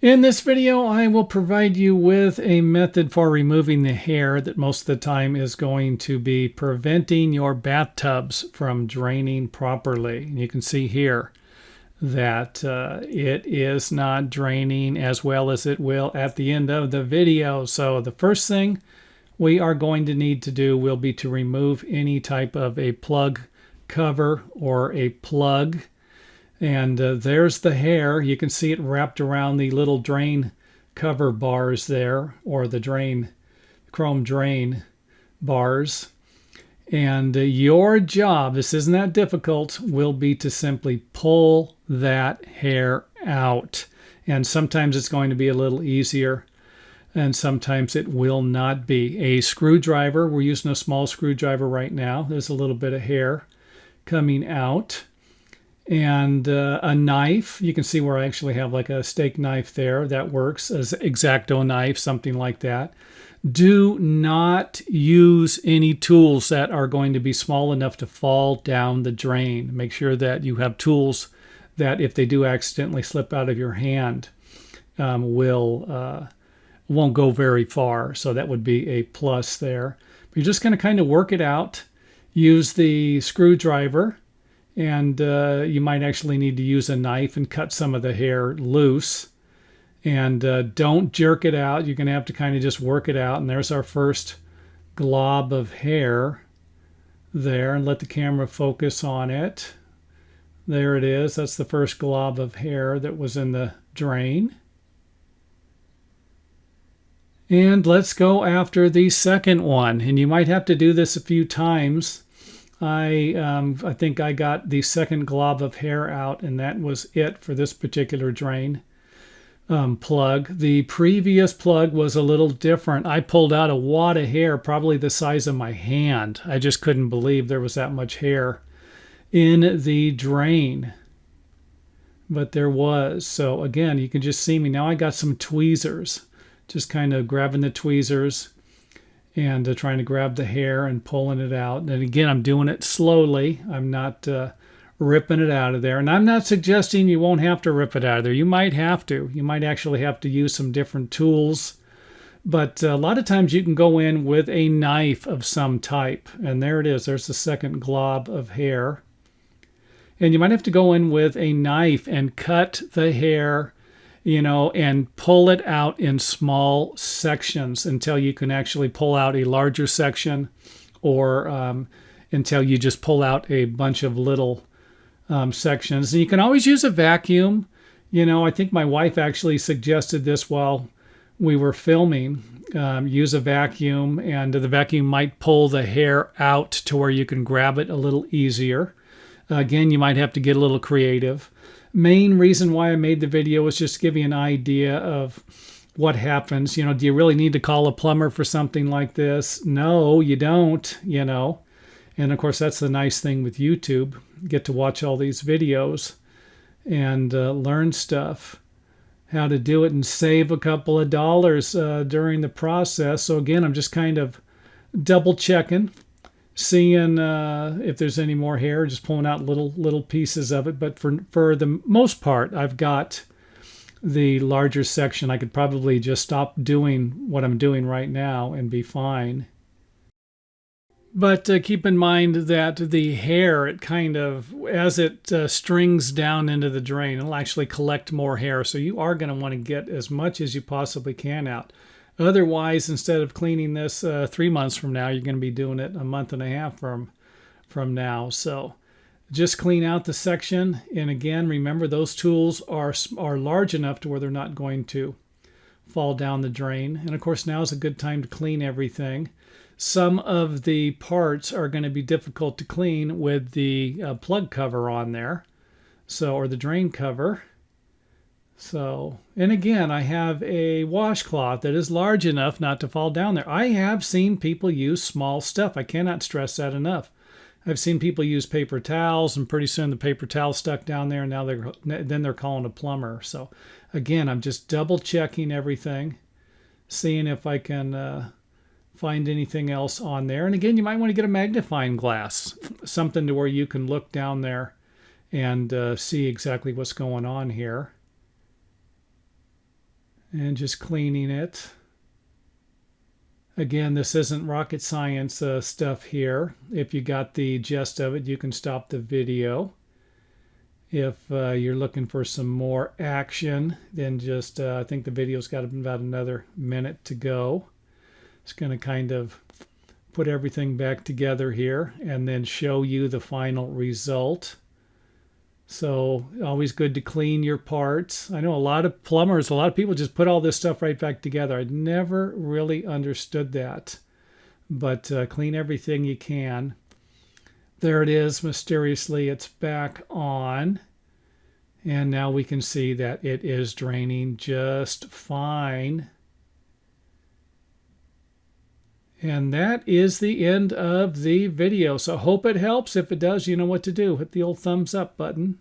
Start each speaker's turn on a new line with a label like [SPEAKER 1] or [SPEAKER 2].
[SPEAKER 1] In this video, I will provide you with a method for removing the hair that most of the time is going to be preventing your bathtubs from draining properly. And you can see here that it is not draining as well as it will at the end of the video. So the first thing we are going to need to do will be to remove any type of a plug cover or a plug. And there's the hair. You can see it wrapped around the little drain cover bars there, or the chrome drain bars. And your job, this isn't that difficult, will be to simply pull that hair out. And sometimes it's going to be a little easier, and sometimes it will not be. A screwdriver, we're using a small screwdriver right now. There's a little bit of hair coming out. And a knife. You can see where I actually have like a steak knife there. That works as X-Acto knife, something like that. Do not use any tools that are going to be small enough to fall down the drain. Make sure that you have tools that, if they do accidentally slip out of your hand, won't go very far. So that would be a plus there. But you're just going to kind of work it out. Use the screwdriver. And you might actually need to use a knife and cut some of the hair loose. And don't jerk it out. You're going to have to kind of just work it out. And there's our first glob of hair there. And let the camera focus on it. There it is. That's the first glob of hair that was in the drain. And let's go after the second one. And you might have to do this a few times. I think I got the second glob of hair out, and that was it for this particular drain plug. The previous plug was a little different. I pulled out a wad of hair, probably the size of my hand. I just couldn't believe there was that much hair in the drain. But there was. So again, you can just see me. Now I got some tweezers. Just kind of grabbing the tweezers and trying to grab the hair and pulling it out. And again, I'm doing it slowly. I'm not ripping it out of there. And I'm not suggesting you won't have to rip it out of there. You might have to. You might actually have to use some different tools. But a lot of times you can go in with a knife of some type. And there it is. There's the second glob of hair. And you might have to go in with a knife and cut the hair, and pull it out in small sections until you can actually pull out a larger section, or until you just pull out a bunch of little sections. And you can always use a vacuum. I think my wife actually suggested this while we were filming. Use a vacuum, and the vacuum might pull the hair out to where you can grab it a little easier. Again, you might have to get a little creative. Main reason why I made the video was just to give you an idea of what happens. Do you really need to call a plumber for something like this? No, you don't, And of course, that's the nice thing with YouTube. You get to watch all these videos and learn stuff, how to do it, and save a couple of dollars during the process. So again, I'm just kind of double checking, seeing if there's any more hair, just pulling out little pieces of it. But for the most part, I've got the larger section. I could probably just stop doing what I'm doing right now and be fine. But keep in mind that the hair, it kind of, as it strings down into the drain, it'll actually collect more hair. So you are going to want to get as much as you possibly can out. Otherwise, instead of cleaning this 3 months from now, you're going to be doing it a month and a half from now. So just clean out the section. And again, remember, those tools are large enough to where they're not going to fall down the drain. And of course, now is a good time to clean everything. Some of the parts are going to be difficult to clean with the plug cover on there, or the drain cover. So, and again, I have a washcloth that is large enough not to fall down there. I have seen people use small stuff. I cannot stress that enough. I've seen people use paper towels, and pretty soon the paper towel stuck down there, and now they're calling a plumber. So again, I'm just double checking everything, seeing if I can find anything else on there. And again, you might want to get a magnifying glass, something to where you can look down there and see exactly what's going on here. and just cleaning it. Again, this isn't rocket science stuff here. If you got the gist of it, you can stop the video. If you're looking for some more action, then just, I think the video's got about another minute to go. It's going to kind of put everything back together here and then show you the final result. So always good to clean your parts. I know a lot of plumbers, a lot of people just put all this stuff right back together. I never really understood that. But clean everything you can. There it is. Mysteriously, it's back on. And now we can see that it is draining just fine. And that is the end of the video. So I hope it helps. If it does, you know what to do. Hit the old thumbs up button.